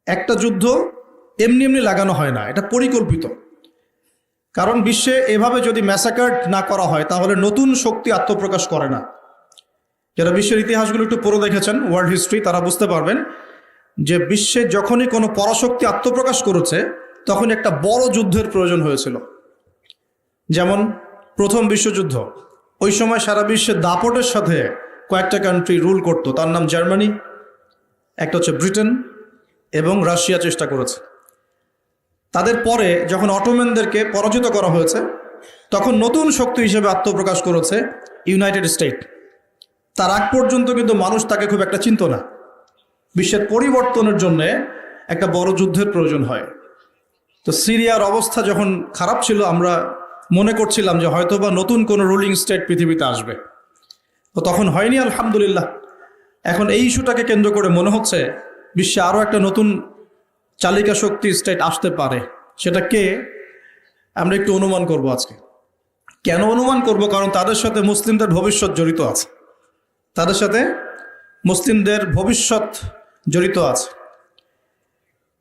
একটা যুদ্ধ এমনি এমনি লাগানো হয় না, এটা পরিকল্পিত। কারণ বিশ্বে এভাবে যদি ম্যাসাকার না করা হয় তাহলে নতুন শক্তি আত্মপ্রকাশ করে না। যারা বিশ্বের ইতিহাসগুলো একটু পড়ে দেখেছেন, ওয়ার্ল্ড হিস্ট্রি, তারা বুঝতে পারবেন যে বিশ্বে যখনই কোনো পরাশক্তি আত্মপ্রকাশ করেছে তখন একটা বড় যুদ্ধের প্রয়োজন হয়েছিল। যেমন প্রথম বিশ্বযুদ্ধ, ওই সময় সারা বিশ্বে দাপটের সাথে কয়েকটা কান্ট্রি রুল করতো, তার নাম জার্মানি, একটা হচ্ছে ব্রিটেন এবং রাশিয়া চেষ্টা করেছে। তাদের পরে যখন অটোম্যানদেরকে পরাজিত করা হয়েছে তখন নতুন শক্তি হিসেবে আত্মপ্রকাশ করেছে ইউনাইটেড স্টেট। তার আগ পর্যন্ত কিন্তু মানুষ তাকে খুব একটা চিনত না। বিশ্বের পরিবর্তনের জন্য একটা বড় যুদ্ধের প্রয়োজন হয়। তো সিরিয়ার অবস্থা যখন খারাপ ছিল, আমরা মনে করছিলাম যে হয়তোবা নতুন কোনো রুলিং স্টেট পৃথিবীতে আসবে, তো তখন হয়নি, আলহামদুলিল্লাহ। এখন এই ইস্যুটাকে কেন্দ্র করে মনে হচ্ছে বিশ্বে আরও একটা নতুন চালিকা শক্তি স্টেট আসতে পারে। সেটা কে, আমরা একটু অনুমান করব আজকে। কেন অনুমান করব? কারণ তাদের সাথে মুসলিমদের ভবিষ্যৎ জড়িত আছে, তাদের সাথে মুসলিমদের ভবিষ্যৎ জড়িত আছে।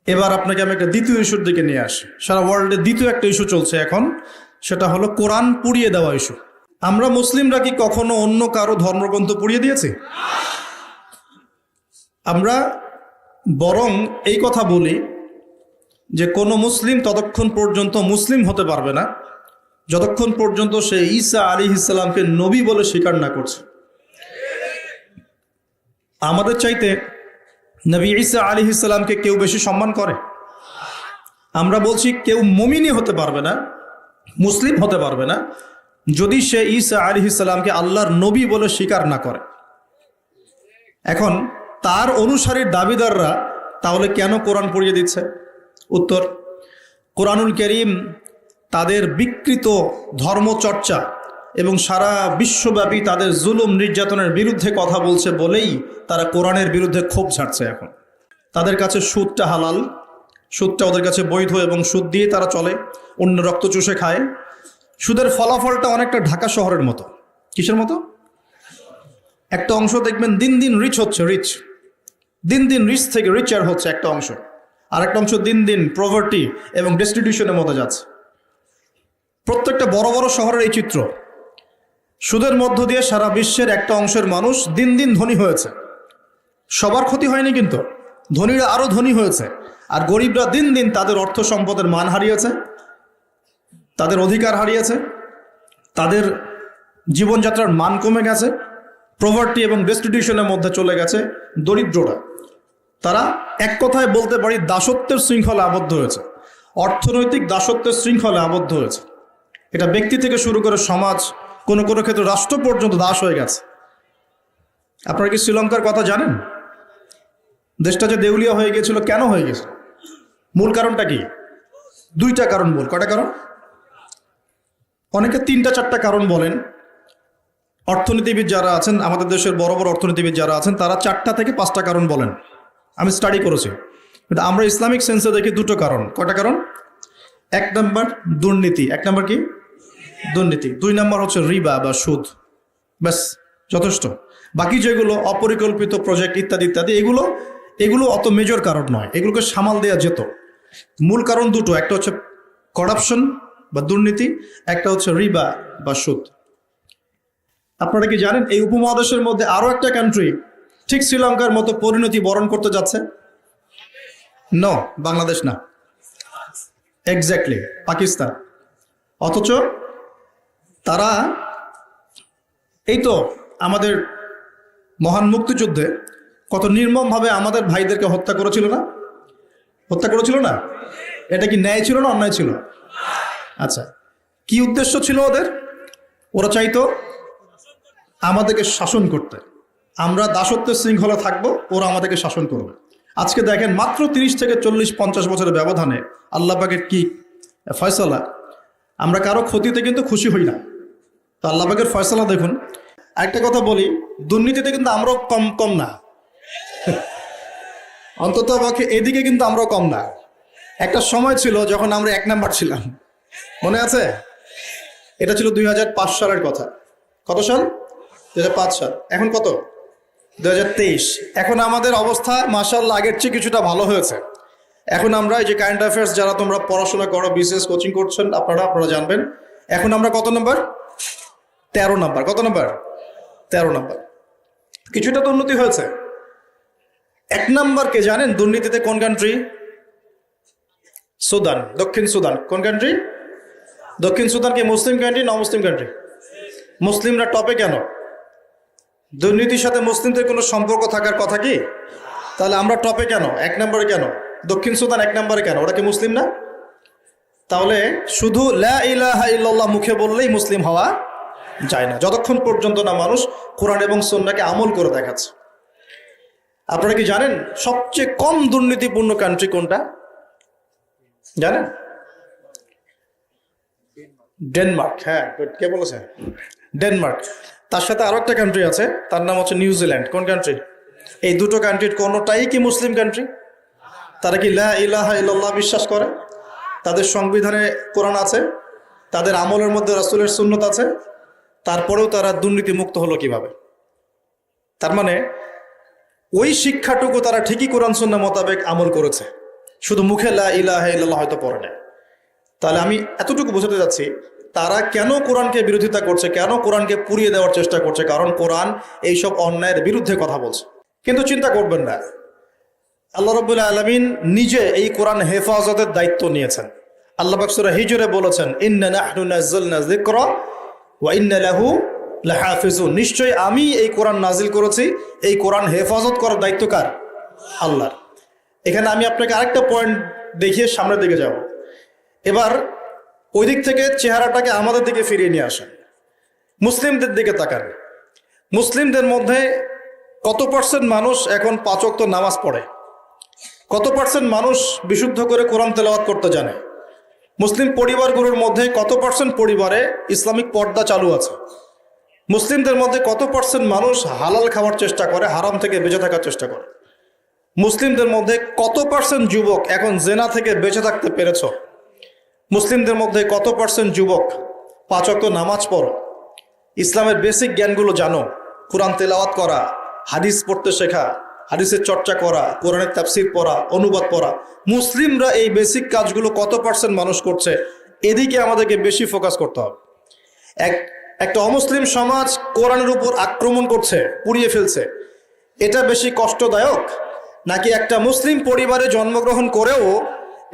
এবার আপনাকে আমি একটা দ্বিতীয় ইস্যুর দিকে নিয়ে আসি। সারা ওয়ার্ল্ডে দ্বিতীয় একটা ইস্যু চলছে এখন, সেটা হলো কোরআন পুড়িয়ে দেওয়া ইস্যু। আমরা মুসলিমরা কি কখনো অন্য কারো ধর্মগ্রন্থ পুড়িয়ে দিয়েছি? আমরা বরং এই কথা বলি যে কোনো মুসলিম ততক্ষণ পর্যন্ত মুসলিম হতে পারবে না যতক্ষণ পর্যন্ত সে ঈসা আলাইহিস সালামকে নবী বলে স্বীকার না করছে। আমাদের চাইতে নবী ঈসা আলাইহিস সালামকে কেউ বেশি সম্মান করে? আমরা বলছি কেউ মুমিনই হতে পারবে না, মুসলিম হতে পারবে না যদি সে ঈসা আলাইহিস সালামকে আল্লাহর নবী বলে স্বীকার না করে। এখন তার অনুসারীর দাবিদাররা তাহলে কেন কোরআন পড়িয়ে দিচ্ছে? উত্তর, কোরআনুল কারীম তাদের বিকৃত ধর্মচর্চা এবং সারা বিশ্বব্যাপী তাদের জুলুম নির্যাতনের বিরুদ্ধে কথা বলছে বলেই তারা কোরআনের বিরুদ্ধে ক্ষোভ ঝাড়ছে। এখন তাদের কাছে সুদটা হালাল, সুদটা ওদের কাছে বৈধ এবং সুদ দিয়ে তারা চলে, অন্য রক্ত চুষে খায়। সুদের ফলাফলটা অনেকটা ঢাকা শহরের মতো। কিসের মতো? একটা অংশ দেখবেন দিন দিন রিচ হচ্ছে, দিন দিন রিচ থেকে রিচার হচ্ছে একটা অংশ, আর একটা অংশ দিন দিন প্রভার্টি এবং ডেস্টিটিউশনের মধ্যে যাচ্ছে। প্রত্যেকটা বড় বড় শহরের এই চিত্র। সুদের মধ্য দিয়ে সারা বিশ্বের একটা অংশের মানুষ দিন দিন ধনী হয়েছে। সবার ক্ষতি হয়নি, কিন্তু ধনীরা আরো ধনী হয়েছে, আর গরিবরা দিন দিন তাদের অর্থ সম্পদের মান হারিয়েছে, তাদের অধিকার হারিয়েছে, তাদের জীবনযাত্রার মান কমে গেছে, প্রভার্টি এবং ডেস্টিটিউশনের মধ্যে চলে গেছে দরিদ্ররা। তারা এক কথায় বলতে পারি দাসত্বের শৃঙ্খলে আবদ্ধ হয়েছে, অর্থনৈতিক দাসত্বের শৃঙ্খলে আবদ্ধ হয়েছে। এটা ব্যক্তি থেকে শুরু করে সমাজ, কোনো কোনো ক্ষেত্রে রাষ্ট্র পর্যন্ত দাস হয়ে গেছে। আপনারা কি শ্রীলঙ্কার কথা জানেন? দেশটা যে দেউলিয়া হয়ে গিয়েছিল, কেন হয়ে গেছে? মূল কারণটা কি? দুইটা কারণ বল। কয়টা কারণ? অনেকে তিনটা চারটা কারণ বলেন। অর্থনীতিবিদ যারা আছেন, আমাদের দেশের বড় বড় অর্থনীতিবিদ যারা আছেন, তারা 4টা থেকে 5টা কারণ বলেন। আমি স্টাডি করেছি, কিন্তু আমরা ইসলামিক সেন্সে দেখি 2টো কারণ। কয়টা কারণ? 1 নম্বর দুর্নীতি। 1 নম্বর কি? দুর্নীতি। 2 নম্বর হচ্ছে রিবা বা সুদ। ব্যাস, যথেষ্ট। বাকি যেগুলো অপরিকল্পিত প্রজেক্ট ইত্যাদি ইত্যাদি, এগুলো অত মেজর কারণ নয়, এগুলোকে সামাল দেওয়া যেত। মূল কারণ 2টো, একটা হচ্ছে করাপশন বা দুর্নীতি, একটা হচ্ছে রিবা বা সুদ। আপনারা কি জানেন এই উপমহাদেশের মধ্যে আরো একটা কান্ট্রি ঠিক শ্রীলঙ্কার মতো পরিণতি বরণ করতে যাচ্ছে? নো, বাংলাদেশ না, এক্স্যাক্টলি পাকিস্তান। অথচ তারা এই তো আমাদের মহান মুক্তিযুদ্ধে কত নির্মমভাবে আমাদের ভাইদেরকে হত্যা করেছিল না? হত্যা করেছিল না? এটা কি ন্যায় ছিল না অন্যায় ছিল? আচ্ছা, কি উদ্দেশ্য ছিল ওদের? ওরা চাইতো আমাদেরকে শাসন করতে। আমরা দাসত্বের শৃঙ্খলা থাকবো, ওরা আমাদেরকে শাসন করবে। আজকে দেখেন মাত্র 30 থেকে 40-50 বছরের ব্যবধানে আল্লাহ পাকের কি ফয়সালা। আমরা কারো ক্ষতিতে কিন্তু খুশি হই না, তো আল্লাহ পাকের ফয়সালা দেখুন। একটা কথা বলি, দুর্নীতিতে কিন্তু আমরাও কম না, অন্তত আমাকে এদিকে কিন্তু আমরাও কম না। একটা সময় ছিল যখন আমরা 1 নাম্বার ছিলাম, মনে আছে? এটা ছিল 2005 সালের কথা। কত সাল? 2005 সাল। এখন কত? 2023। এখন আমাদের অবস্থা মাশাআল্লাহ আগের চেয়ে কিছুটা ভালো হয়েছে, এখন আমরা এই যে কারেন্ট অ্যাফেয়ার্স যারা তোমরা পড়াশোনা করো, বিসিএস কোচিং করছেন, আপনারা জানবেন এখন আমরা কত নাম্বার? 13 নাম্বার। কত নাম্বার? 13 নাম্বার। কিছুটা তো উন্নতি হয়েছে। 1 নাম্বার কে জানেন দুর্নীতিতে? কোন কান্ট্রি? সুদান, দক্ষিণ সুদান। কোন কান্ট্রি? দক্ষিণ সুদান কি মুসলিম কান্ট্রি না মুসলিম কান্ট্রি? মুসলিমরা টপে কেন? দুর্নীতির সাথে মুসলিমদের কোনো সম্পর্ক থাকার কথা কি? তাহলে আমরা টপে কেন? 1 নম্বরে কেন? দক্ষিণ সুদান 1 নম্বরে কেন? ওরা কি মুসলিম না? তাহলে শুধু লা ইলাহা ইল্লাল্লাহ মুখে বললেই মুসলিম হওয়া যায় না, যতক্ষণ পর্যন্ত না মানুষ কোরআন এবং সুন্নাহকে আমল করে দেখাচ্ছে। আপনারা কি জানেন সবচেয়ে কম দুর্নীতিপূর্ণ কান্ট্রি কোনটা? জানেন? ডেনমার্ক। হ্যাঁ, কে বলেছে? ডেনমার্ক। তার সাথে আরো একটা কান্ট্রি আছে, তার নাম হচ্ছে নিউজিল্যান্ড। কোন কান্ট্রি? এই দুটো কান্ট্রির কোনোটাই কি মুসলিম কান্ট্রি? তারা কি লা ইলাহা ইল্লাল্লাহ বিশ্বাস করে? তাদের সংবিধানে কোরআন আছে, তাদের আমলের মধ্যে রাসূলের সুন্নত আছে, তারপরেও তারা দুর্নীতি মুক্ত হলো কিভাবে? তার মানে ওই শিক্ষাটুকু তারা ঠিকই কোরআন সুন্নাহ মোতাবেক আমল করেছে, শুধু মুখে লা ইলাহা ইল্লাল্লাহ হয়তো পড়ে না। তাহলে আমি এতটুকু বোঝাতে যাচ্ছি তারা কেন কোরআনকে বিরোধিতা করছে, কেন কোরআনকে পুড়িয়ে দেওয়ার চেষ্টা করছে, কারণ কোরআন এইসব অন্যায়ের বিরুদ্ধে কথা বলছে। কিন্তু চিন্তা করবেন না, আল্লাহ রাব্বুল আলামিন নিজে এই কোরআন হেফাজতের দায়িত্ব নিয়েছেন। আল্লাহ পাক সূরা হিজরে বলেছেন, ইন্না নাহনু নাযালনা যিকরা ওয়া ইন্না লাহু লাহাফিজুন। নিশ্চয়ই আমি এই কোরআন নাজিল করেছি, এই কোরআন হেফাজত করার দায়িত্ব কার? আল্লাহর। এখানে আমি আপনাকে আরেকটা পয়েন্ট দেখিয়ে সামনের দিকে যাব। এবার ওই দিক থেকে চেহারাটাকে আমাদের দিকে ফিরিয়ে নিয়ে আসেন, মুসলিমদের দিকে তাকান। মুসলিমদের মধ্যে কত পার্সেন্ট মানুষ এখন 5 ওয়াক্ত নামাজ পড়ে? কত পার্সেন্ট মানুষ বিশুদ্ধ করে কোরআন তেলাওয়াত করতে জানে? মুসলিম পরিবারগুলোর মধ্যে কত পার্সেন্ট পরিবারে ইসলামিক পর্দা চালু আছে? মুসলিমদের মধ্যে কত পার্সেন্ট মানুষ হালাল খাওয়ার চেষ্টা করে, হারাম থেকে বেঁচে থাকার চেষ্টা করে? মুসলিমদের মধ্যে কত পার্সেন্ট যুবক এখন জেনা থেকে বেঁচে থাকতে পেরেছ? মুসলিমদের মধ্যে কত পার্সেন্ট যুবক 5 ওয়াক্ত নামাজ পড়ো, ইসলামের বেসিক জ্ঞানগুলো জানো, কোরআন তেলাওয়াত করা, হাদিস পড়তে শেখা, হাদিসের চর্চা করা, কোরআনের তাফসীর পড়া, অনুবাদ পড়া? মুসলিমরা এই বেসিক কাজগুলো কত পার্সেন্ট মানুষ করছে? এদিকে আমাদেরকে বেশি ফোকাস করতে হবে। একটা অমুসলিম সমাজ কোরআনের উপর আক্রমণ করছে, পুড়িয়ে ফেলছে, এটা বেশি কষ্টদায়ক নাকি একটা মুসলিম পরিবারে জন্মগ্রহণ করেও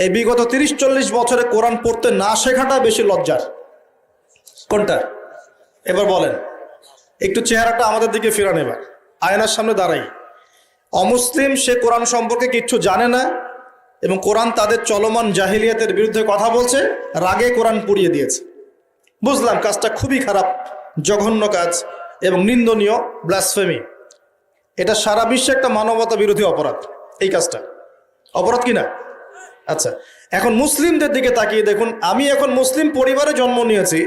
এই বিগত 30-40 বছরে কোরআন পড়তে না শেখাটা বেশি লজ্জার? কোনটা? এবার বলেন, একটু চেহারাটা আমাদের দিকে ফিরান। এবার আয়নার সামনে দাঁড়াই। অমুসলিম, সে কোরআন সম্পর্কে কিচ্ছু জানে না এবং কোরআন তাদের চলমান জাহিলিয়াতের বিরুদ্ধে কথা বলছে, রাগে কোরআন পুড়িয়ে দিয়েছে। বুঝলাম কাজটা খুবই খারাপ, জঘন্য কাজ এবং নিন্দনীয়, ব্লাসফেমি। এটা সারা বিশ্বে একটা মানবতা বিরোধী অপরাধ। এই কাজটা অপরাধ কিনা? আচ্ছা, এখন মুসলিমদের দিকে তাকিয়ে দেখুন। আমি এখন মুসলিম পরিবারে জন্ম নিয়েছি,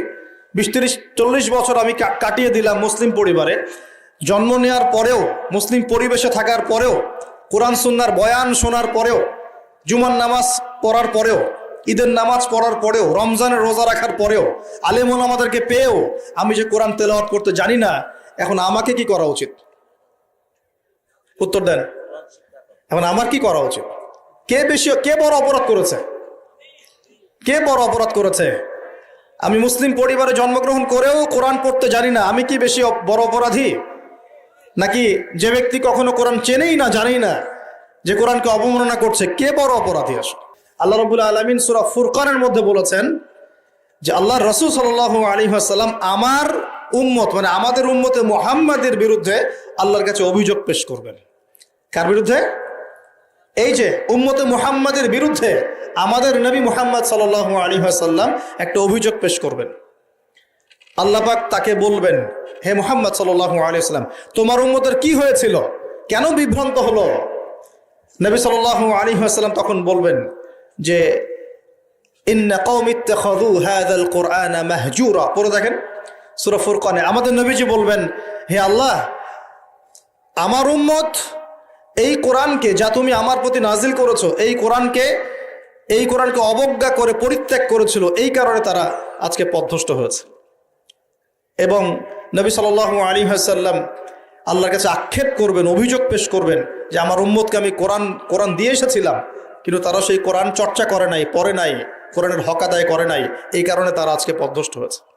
20-30-40 বছর আমি কাটিয়ে দিলাম মুসলিম পরিবারে। জন্ম নেওয়ার পরেও, মুসলিম পরিবেশে থাকার পরেও, কোরআন সুন্নাহর বয়ান শোনার পরেও, জুমার নামাজ পড়ার পরেও, ঈদের নামাজ পড়ার পরেও, রমজানের রোজা রাখার পরেও, আলেম ওলামাদেরকে পেয়েও আমি যে কোরআন তেলাওয়াত করতে জানি না, এখন আমাকে কি করা উচিত? উত্তর দেন। এখন আমার কি করা উচিত? কে বড় অপরাধ করেছে? কে বড় অপরাধ করেছে? আমি মুসলিম পরিবারে জন্মগ্রহণ করেও কোরআন পড়তে জানি না, আমি কি বেশি বড় অপরাধী? নাকি যে ব্যক্তি কখনো কোরআন চেনেই না, জানেই না, যে কোরআনকে অবমাননা করছে, কে বড় অপরাধী? আসলে আল্লাহ রাব্বুল আলামিন সূরা ফুরকানের মধ্যে বলেছেন যে আল্লাহ রাসূল সাল্লাল্লাহু আলাইহি ওয়াসাল্লাম আমার উম্মত, মানে আমাদের উম্মতে মুহাম্মাদের বিরুদ্ধে আল্লাহর কাছে অভিযোগ পেশ করবেন। কার বিরুদ্ধে? এই যে উম্মতে মুহাম্মাদের বিরুদ্ধে আমাদের নবী মুহাম্মদ সাল্লাল্লাহু আলাইহি ওয়াসাল্লাম একটা অভিযোগ পেশ করবেন। আল্লাহ পাক তাকে বলবেন, হে মুহাম্মদ সাল্লাল্লাহু আলাইহি ওয়াসাল্লাম, তোমার উম্মতের কি হয়েছিল, কেন বিভ্রান্ত হলো? নবী সাল্লাল্লাহু আলাইহি ওয়াসাল্লাম তখন বলবেন যে ইন্না কওমি ইত্তাখাযু হাযাল কুরআনা মাহজুরা। পড়ে দেখেন সূরা ফুরকানে আমাদের নবীজি বলবেন, হে আল্লাহ, আমার উম্মত এই কোরআনকে, যা তুমি আমার প্রতি নাজিল করেছো, এই কোরআনকে অবজ্ঞা করে পরিত্যাগ করেছিল, এই কারণে তারা আজকে পথভ্রষ্ট হয়েছে। এবং নবী সাল্লাল্লাহু আলাইহি ওয়াসাল্লাম আল্লাহর কাছে আক্ষেপ করবেন, অভিযোগ পেশ করবেন যে আমার উম্মতকে আমি কোরআন দিয়ে এসেছিলাম, কিন্তু তারা সেই কোরআন চর্চা করে নাই, পড়ে নাই, কোরআনের হক আদায় করে নাই, এই কারণে তারা আজকে পথভ্রষ্ট হয়েছে।